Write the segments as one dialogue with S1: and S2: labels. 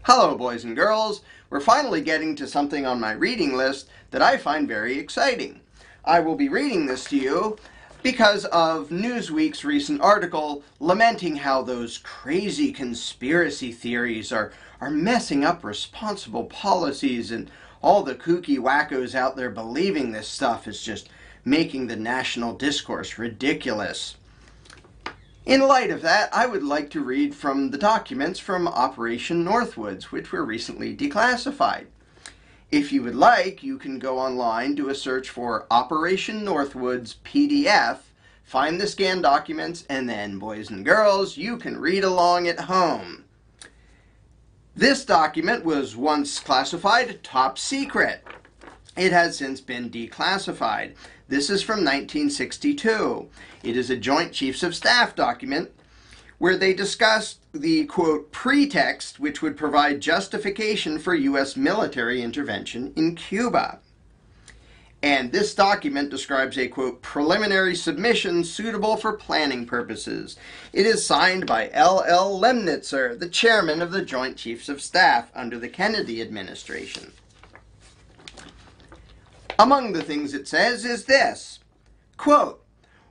S1: Hello, boys and girls. We're finally getting to something on my reading list that I find very exciting. I will be reading this to you because of Newsweek's recent article lamenting how those crazy conspiracy theories are messing up responsible policies, and all the kooky wackos out there believing this stuff is just making the national discourse ridiculous. In light of that, I would like to read from the documents from Operation Northwoods, which were recently declassified. If you would like, you can go online, do a search for Operation Northwoods PDF, find the scanned documents, and then, boys and girls, you can read along at home. This document was once classified top secret. It has since been declassified. This is from 1962. It is a Joint Chiefs of Staff document where they discussed the, quote, pretext which would provide justification for U.S. military intervention in Cuba. And this document describes a, quote, preliminary submission suitable for planning purposes. It is signed by L.L. Lemnitzer, the chairman of the Joint Chiefs of Staff under the Kennedy administration. Among the things it says is this, quote,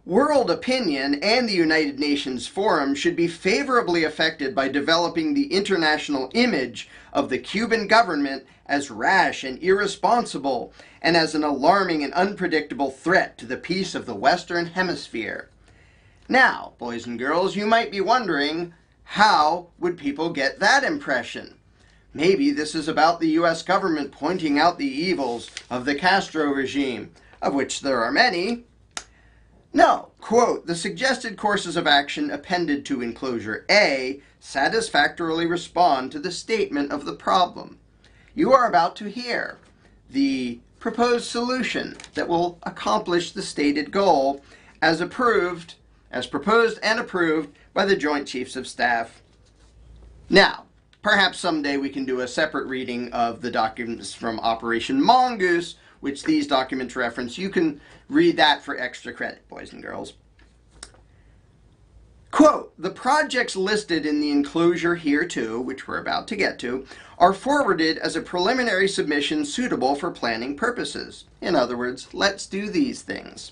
S1: world opinion and the United Nations Forum should be favorably affected by developing the international image of the Cuban government as rash and irresponsible and as an alarming and unpredictable threat to the peace of the Western Hemisphere. Now, boys and girls, you might be wondering, how would people get that impression? Maybe this is about the U.S. government pointing out the evils of the Castro regime, of which there are many. No, quote, the suggested courses of action appended to enclosure A satisfactorily respond to the statement of the problem. You are about to hear the proposed solution that will accomplish the stated goal as proposed and approved by the Joint Chiefs of Staff. Now, perhaps someday we can do a separate reading of the documents from Operation Mongoose, which these documents reference. You can read that for extra credit, boys and girls. Quote, the projects listed in the enclosure hereto, which we're about to get to, are forwarded as a preliminary submission suitable for planning purposes. In other words, let's do these things.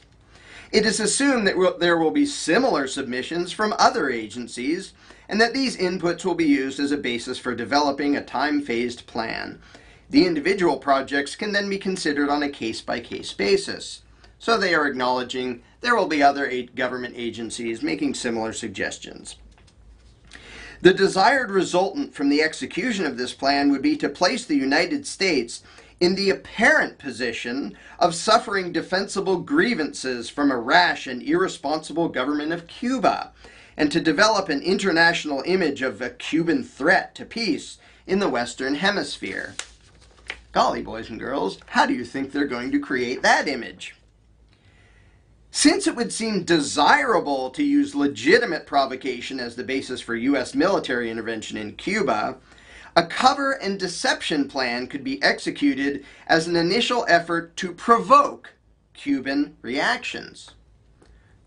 S1: It is assumed that there will be similar submissions from other agencies, and that these inputs will be used as a basis for developing a time-phased plan. The individual projects can then be considered on a case-by-case basis. So they are acknowledging there will be other government agencies making similar suggestions. The desired resultant from the execution of this plan would be to place the United States in the apparent position of suffering defensible grievances from a rash and irresponsible government of Cuba, and to develop an international image of a Cuban threat to peace in the Western Hemisphere. Golly, boys and girls, how do you think they're going to create that image? Since it would seem desirable to use legitimate provocation as the basis for U.S. military intervention in Cuba, a cover and deception plan could be executed as an initial effort to provoke Cuban reactions.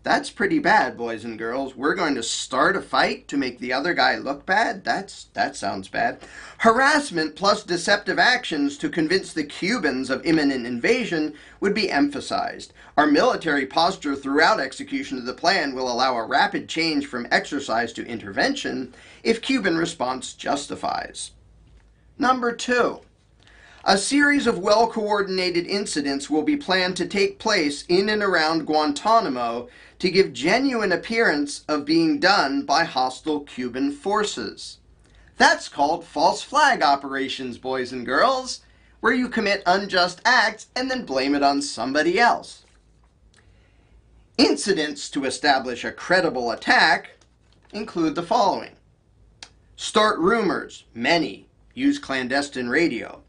S1: That's pretty bad, boys and girls. We're going to start a fight to make the other guy look bad? That sounds bad. Harassment plus deceptive actions to convince the Cubans of imminent invasion would be emphasized. Our military posture throughout execution of the plan will allow a rapid change from exercise to intervention if Cuban response justifies. Number 2. A series of well-coordinated incidents will be planned to take place in and around Guantanamo to give genuine appearance of being done by hostile Cuban forces. That's called false flag operations, boys and girls, where you commit unjust acts and then blame it on somebody else. Incidents to establish a credible attack include the following. Start rumors, many, use clandestine radio.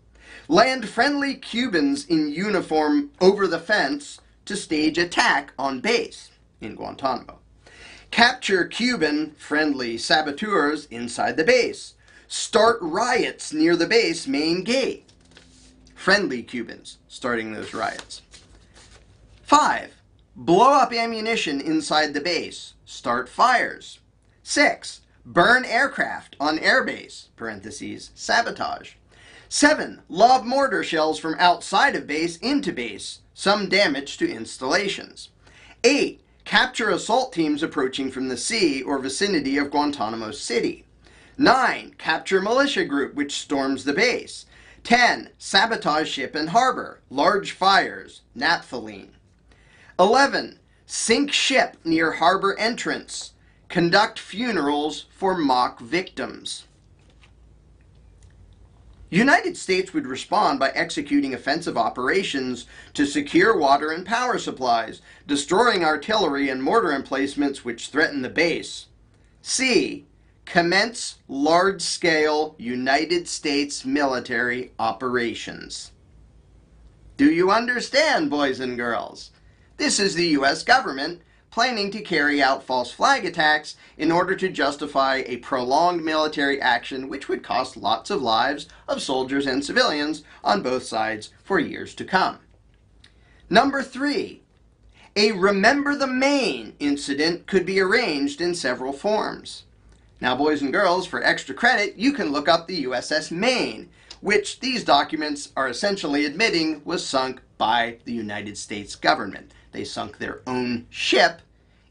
S1: Land friendly Cubans in uniform over the fence to stage attack on base in Guantanamo. Capture Cuban friendly saboteurs inside the base. Start riots near the base main gate. Friendly Cubans starting those riots. 5. Blow up ammunition inside the base. Start fires. 6. burn aircraft on airbase, parentheses, sabotage. 7. Lob mortar shells from outside of base into base, some damage to installations. 8. Capture assault teams approaching from the sea or vicinity of Guantanamo City. 9. Capture militia group which storms the base. 10. Sabotage ship and harbor, large fires, naphthalene. 11. Sink ship near harbor entrance. Conduct funerals for mock victims. United States would respond by executing offensive operations to secure water and power supplies, destroying artillery and mortar emplacements which threaten the base. C. Commence large-scale United States military operations. Do you understand, boys and girls? This is the U.S. government planning to carry out false flag attacks in order to justify a prolonged military action which would cost lots of lives of soldiers and civilians on both sides for years to come. Number 3. A Remember the Maine incident could be arranged in several forms. Now, boys and girls, for extra credit, you can look up the USS Maine, which these documents are essentially admitting was sunk by the United States government. They sunk their own ship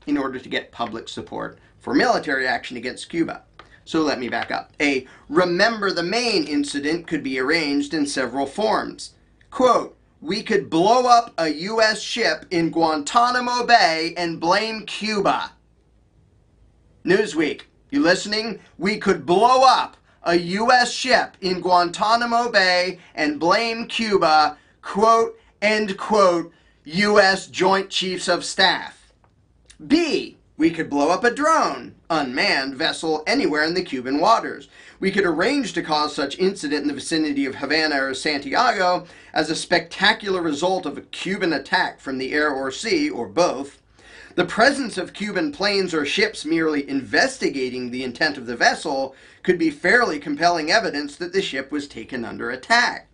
S1: in order to get public support for military action against Cuba. So let me back up. A Remember the Maine incident could be arranged in several forms. Quote, we could blow up a U.S. ship in Guantanamo Bay and blame Cuba. Newsweek, you listening? We could blow up a U.S. ship in Guantanamo Bay and blame Cuba, quote, end quote, U.S. Joint Chiefs of Staff. B. We could blow up a drone, unmanned vessel anywhere in the Cuban waters. We could arrange to cause such incident in the vicinity of Havana or Santiago as a spectacular result of a Cuban attack from the air or sea, or both. The presence of Cuban planes or ships merely investigating the intent of the vessel could be fairly compelling evidence that the ship was taken under attack.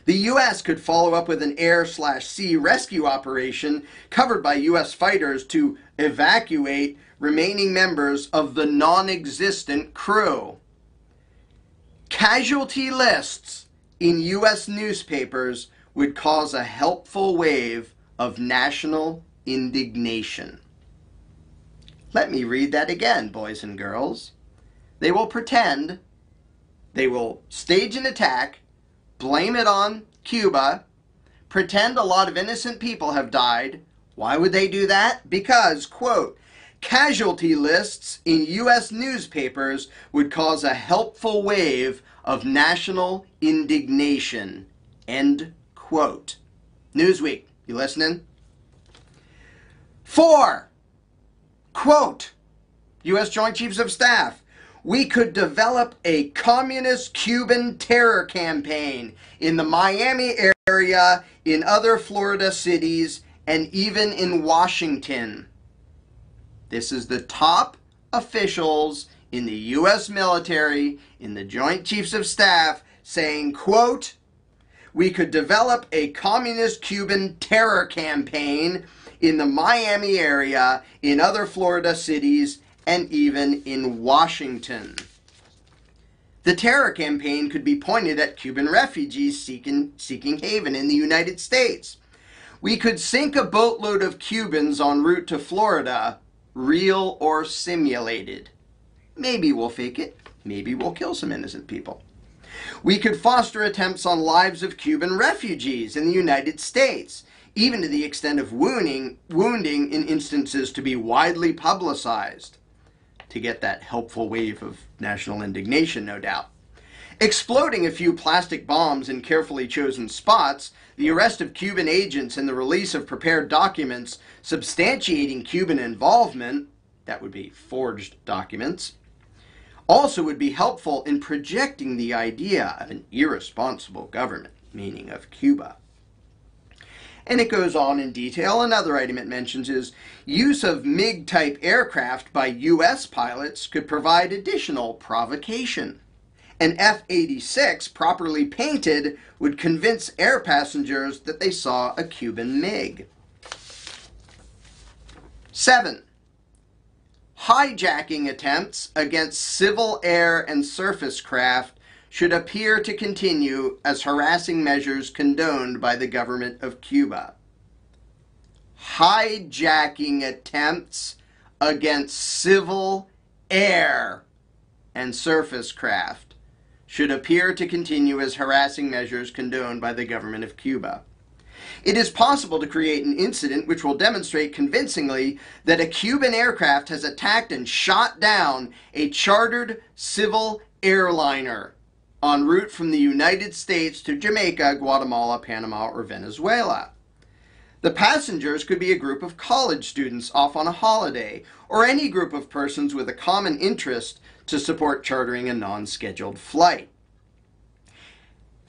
S1: The U.S. could follow up with an air/sea rescue operation covered by U.S. fighters to evacuate remaining members of the non-existent crew. Casualty lists in U.S. newspapers would cause a helpful wave of national indignation. Let me read that again, boys and girls. They will pretend, they will stage an attack, blame it on Cuba, pretend a lot of innocent people have died. Why would they do that? Because, quote, casualty lists in U.S. newspapers would cause a helpful wave of national indignation, end quote. Newsweek, you listening? 4, quote, U.S. Joint Chiefs of Staff, we could develop a communist Cuban terror campaign in the Miami area, in other Florida cities, and even in Washington. This is the top officials in the U.S. military, in the Joint Chiefs of Staff, saying, quote, we could develop a communist Cuban terror campaign in the Miami area, in other Florida cities, and even in Washington. The terror campaign could be pointed at Cuban refugees seeking haven in the United States. We could sink a boatload of Cubans en route to Florida, real or simulated. Maybe we'll fake it. Maybe we'll kill some innocent people. We could foster attempts on lives of Cuban refugees in the United States, even to the extent of wounding in instances to be widely publicized, to get that helpful wave of national indignation, no doubt. Exploding a few plastic bombs in carefully chosen spots, the arrest of Cuban agents and the release of prepared documents substantiating Cuban involvement, that would be forged documents, also would be helpful in projecting the idea of an irresponsible government, meaning of Cuba. And it goes on in detail. Another item it mentions is use of MiG-type aircraft by U.S. pilots could provide additional provocation. An F-86 properly painted would convince air passengers that they saw a Cuban MiG. 7. Hijacking attempts against civil air and surface craft should appear to continue as harassing measures condoned by the government of Cuba. Hijacking attempts against civil air and surface craft should appear to continue as harassing measures condoned by the government of Cuba. It is possible to create an incident which will demonstrate convincingly that a Cuban aircraft has attacked and shot down a chartered civil airliner en route from the United States to Jamaica, Guatemala, Panama, or Venezuela. The passengers could be a group of college students off on a holiday, or any group of persons with a common interest to support chartering a non-scheduled flight.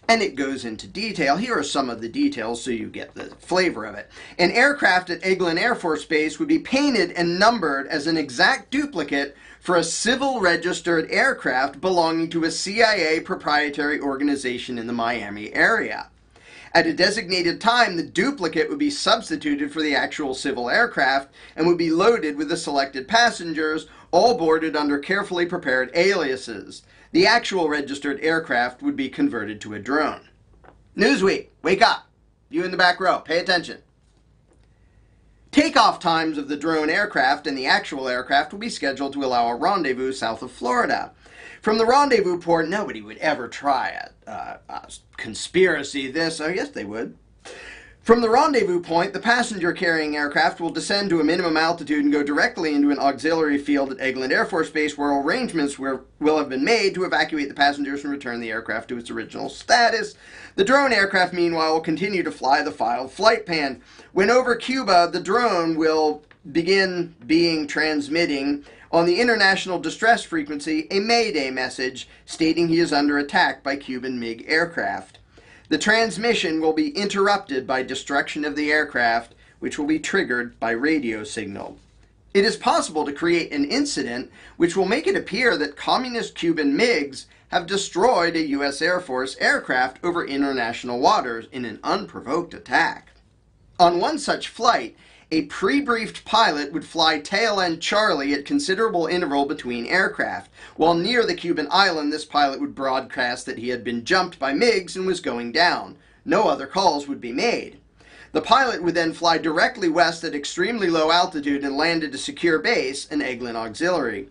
S1: And it goes into detail. Here are some of the details so you get the flavor of it. An aircraft at Eglin Air Force Base would be painted and numbered as an exact duplicate for a civil registered aircraft belonging to a CIA proprietary organization in the Miami area. At a designated time, the duplicate would be substituted for the actual civil aircraft and would be loaded with the selected passengers, all boarded under carefully prepared aliases. The actual registered aircraft would be converted to a drone. Newsweek, wake up. You in the back row, pay attention. Takeoff times of the drone aircraft and the actual aircraft will be scheduled to allow a rendezvous south of Florida. From the rendezvous port, nobody would ever try a conspiracy this. Oh, yes, they would. From the rendezvous point, the passenger-carrying aircraft will descend to a minimum altitude and go directly into an auxiliary field at Eglin Air Force Base where arrangements will have been made to evacuate the passengers and return the aircraft to its original status. The drone aircraft, meanwhile, will continue to fly the filed flight plan. When over Cuba, the drone will begin transmitting on the international distress frequency a Mayday message stating he is under attack by Cuban MiG aircraft. The transmission will be interrupted by destruction of the aircraft, which will be triggered by radio signal. It is possible to create an incident which will make it appear that communist Cuban MiGs have destroyed a U.S. Air Force aircraft over international waters in an unprovoked attack. On one such flight, a pre-briefed pilot would fly tail end Charlie at considerable interval between aircraft. While near the Cuban island, this pilot would broadcast that he had been jumped by MiGs and was going down. No other calls would be made. The pilot would then fly directly west at extremely low altitude and land at a secure base, an Eglin auxiliary.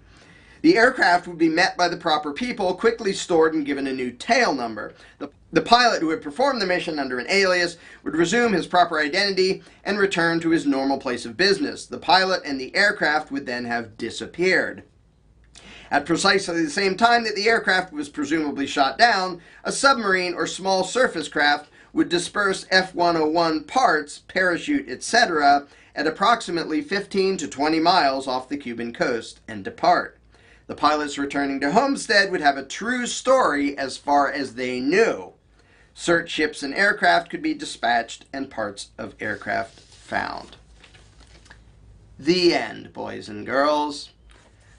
S1: The aircraft would be met by the proper people, quickly stored and given a new tail number. The pilot who had performed the mission under an alias would resume his proper identity and return to his normal place of business. The pilot and the aircraft would then have disappeared. At precisely the same time that the aircraft was presumably shot down, a submarine or small surface craft would disperse F-101 parts, parachute, etc. at approximately 15 to 20 miles off the Cuban coast and depart. The pilots returning to Homestead would have a true story as far as they knew. Search ships and aircraft could be dispatched and parts of aircraft found. The end, boys and girls.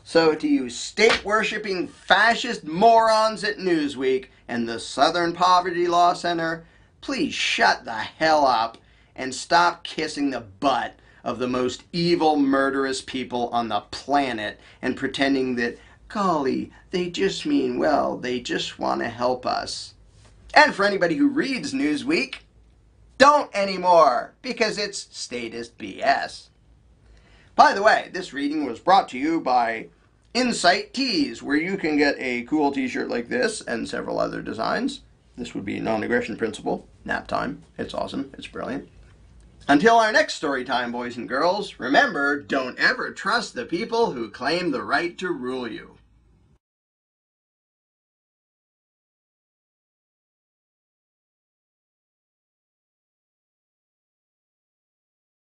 S1: So to you state-worshipping fascist morons at Newsweek and the Southern Poverty Law Center, please shut the hell up and stop kissing the butt of the most evil, murderous people on the planet and pretending that, golly, they just mean well, they just want to help us. And for anybody who reads Newsweek, don't anymore, because it's statist BS. By the way, this reading was brought to you by Insight Tees, where you can get a cool t-shirt like this and several other designs. This would be non-aggression principle, nap time. It's awesome. It's brilliant. Until our next story time, boys and girls, remember, don't ever trust the people who claim the right to rule you.